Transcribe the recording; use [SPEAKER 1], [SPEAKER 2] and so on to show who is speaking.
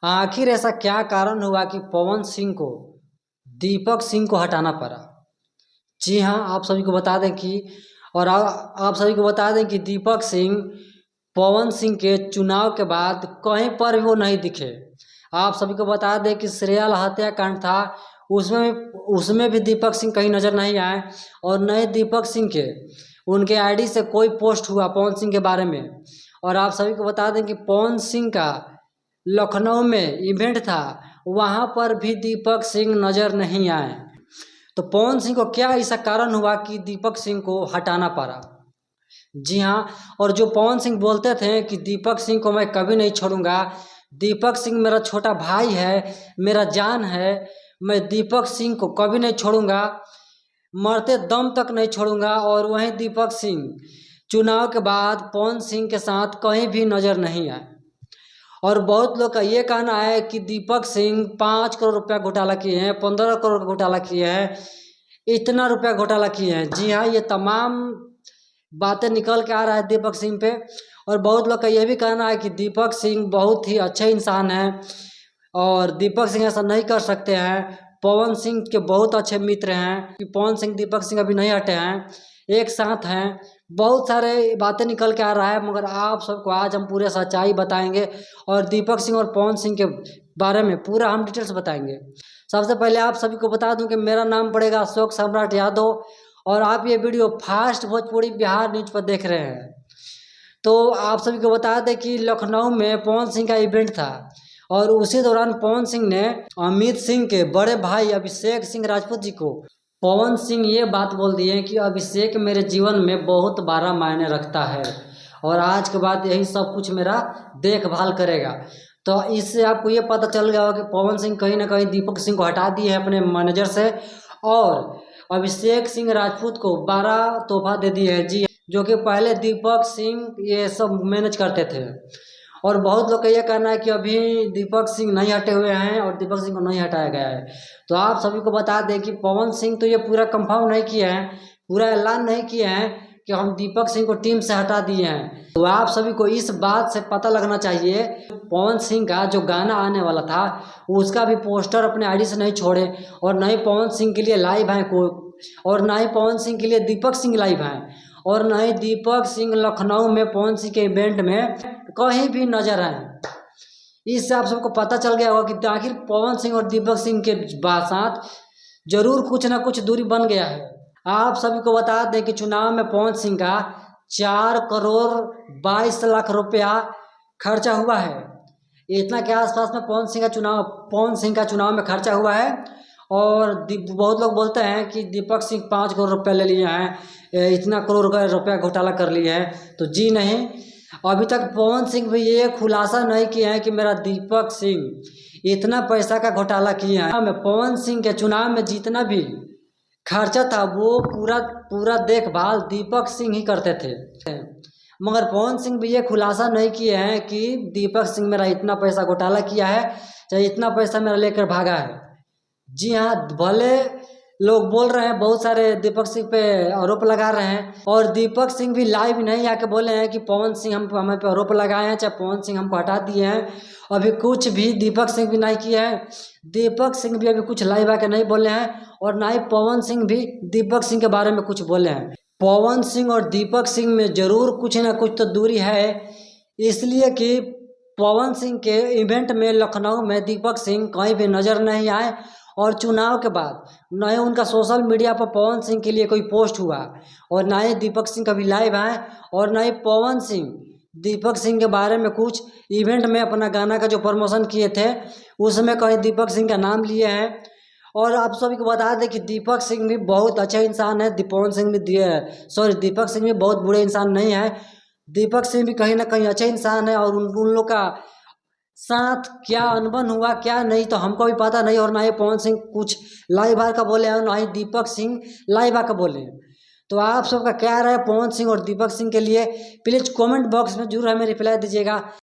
[SPEAKER 1] आखिर ऐसा क्या कारण हुआ कि पवन सिंह को दीपक सिंह को हटाना पड़ा। जी हाँ, आप सभी को बता दें कि आप सभी को बता दें कि दीपक सिंह पवन सिंह के चुनाव के बाद कहीं पर भी वो नहीं दिखे। आप सभी को बता दें कि श्रेया हत्याकांड था, उसमें भी दीपक सिंह कहीं नजर नहीं आए। और नए दीपक सिंह के उनके आईडी से कोई पोस्ट हुआ पवन सिंह के बारे में। और आप सभी को बता दें कि पवन सिंह का लखनऊ में इवेंट था, वहाँ पर भी दीपक सिंह नजर नहीं आए। तो पवन सिंह को क्या ऐसा कारण हुआ कि दीपक सिंह को हटाना पड़ा। जी हाँ, और जो पवन सिंह बोलते थे कि दीपक सिंह को मैं कभी नहीं छोड़ूंगा, दीपक सिंह मेरा छोटा भाई है, मेरा जान है, मैं दीपक सिंह को कभी नहीं छोड़ूंगा, मरते दम तक नहीं छोड़ूंगा। और वहीं दीपक सिंह चुनाव के बाद पवन सिंह के साथ कहीं भी नजर नहीं आए। और बहुत लोग का ये कहना है कि दीपक सिंह 5 करोड़ रुपया घोटाला किए हैं, 15 करोड़ घोटाला किए हैं, इतना रुपया घोटाला किए हैं। जी हाँ, ये तमाम बातें निकल के आ रहा है दीपक सिंह पे। और बहुत लोग का यह भी कहना है कि दीपक सिंह बहुत ही अच्छे इंसान हैं और दीपक सिंह ऐसा नहीं कर सकते हैं। पवन सिंह के बहुत अच्छे मित्र हैं कि पवन सिंह दीपक सिंह अभी नहीं हटे हैं, एक साथ हैं। बहुत सारे बातें निकल के आ रहा है, मगर आप सबको आज हम पूरे सच्चाई बताएंगे और दीपक सिंह और पवन सिंह के बारे में पूरा हम डिटेल्स बताएंगे। सबसे पहले आप सभी को बता दूं कि मेरा नाम पड़ेगा अशोक सम्राट यादव और आप ये video fast Bhojpuri Bihar news पर देख रहे हैं। तो आप सभी को बता दें कि लखनऊ में पवन सिंह का इवेंट था और उसी दौरान पवन सिंह ने अमित सिंह के बड़े भाई अभिषेक सिंह राजपूत जी को पवन सिंह ये बात बोल दिए कि अभिषेक मेरे जीवन में बहुत बड़ा मायने रखता है और आज के बाद यही सब कुछ मेरा देखभाल करेगा। तो इससे आपको ये पता चल गया होगा कि पवन सिंह कहीं ना कहीं दीपक सिंह को हटा दिए हैं अपने मैनेजर से और अभिषेक सिंह राजपूत को बड़ा तोहफा दे दिए हैं। जी, जो कि पहले दीपक सिंह ये सब मैनेज करते थे। और बहुत लोग का ये कहना है कि अभी दीपक सिंह नहीं हटे हुए हैं और दीपक सिंह को नहीं हटाया गया है। तो आप सभी को बता दें कि पवन सिंह तो ये पूरा कंफर्म नहीं किए हैं, पूरा ऐलान नहीं किए हैं कि हम दीपक सिंह को टीम से हटा दिए हैं। तो आप सभी को इस बात से पता लगना चाहिए, पवन सिंह का जो गाना आने वाला था उसका भी पोस्टर अपने आईडी से नहीं छोड़े और न ही पवन सिंह के लिए लाइव हैं कोई, और न ही पवन सिंह के लिए दीपक सिंह लाइव हैं, और न ही दीपक सिंह लखनऊ में पवन सिंह के इवेंट में कहीं भी नजर आए। इससे आप सबको पता चल गया होगा कि आखिर पवन सिंह और दीपक सिंह के साथ जरूर कुछ ना कुछ दूरी बन गया है। आप सभी को बता दें कि चुनाव में पवन सिंह का 4 करोड़ 22 लाख रुपया खर्चा हुआ है। इतना के आसपास में पवन सिंह का चुनाव में खर्चा हुआ है। और बहुत लोग बोलते हैं कि दीपक सिंह 5 करोड़ रुपया ले लिए हैं, इतना करोड़ का रुपया घोटाला कर लिए हैं। तो जी नहीं, अभी तक पवन सिंह भी ये खुलासा नहीं किया है कि मेरा दीपक सिंह इतना पैसा का घोटाला किया है। मैं पवन सिंह के चुनाव में जितना भी खर्चा था वो पूरा देखभाल दीपक सिंह ही करते थे। मगर पवन सिंह भी ये खुलासा नहीं किए हैं कि दीपक सिंह मेरा इतना पैसा घोटाला किया है, चाहे इतना पैसा मेरा लेकर भागा है। जी हाँ, भले लोग बोल रहे हैं, बहुत सारे दीपक सिंह पे आरोप लगा रहे हैं और दीपक सिंह भी लाइव नहीं आके बोले हैं कि पवन सिंह हमें पे आरोप लगाए हैं, चाहे पवन सिंह हमको हटा दिए हैं। अभी कुछ भी दीपक सिंह भी नहीं किए हैं, दीपक सिंह भी अभी कुछ लाइव आके नहीं बोले हैं और ना ही पवन सिंह भी दीपक सिंह के बारे में कुछ बोले हैं। पवन सिंह और दीपक सिंह में जरूर कुछ ना कुछ तो दूरी है, इसलिए कि पवन सिंह के इवेंट में लखनऊ में दीपक सिंह कहीं भी नजर नहीं आए और चुनाव के बाद न ही उनका सोशल मीडिया पर पवन सिंह के लिए कोई पोस्ट हुआ और ना ही दीपक सिंह कभी लाइव आए और ना ही पवन सिंह दीपक सिंह के बारे में कुछ इवेंट में अपना गाना का जो प्रमोशन किए थे उसमें कहीं दीपक सिंह का नाम लिए हैं। और आप सभी को बता दें कि दीपक सिंह भी बहुत अच्छा इंसान है, दीपक सिंह भी बहुत बुरे इंसान नहीं है। दीपक सिंह भी कहीं ना कहीं अच्छे इंसान है और उन लोग का साथ क्या अनबन हुआ क्या नहीं तो हमको भी पता नहीं। और ना ही पवन सिंह कुछ लाइव आकर बोले और ना ही दीपक सिंह लाइव आकर बोले। तो आप सबका क्या राय पवन सिंह और दीपक सिंह के लिए प्लीज कमेंट बॉक्स में जरूर हमें रिप्लाई दीजिएगा।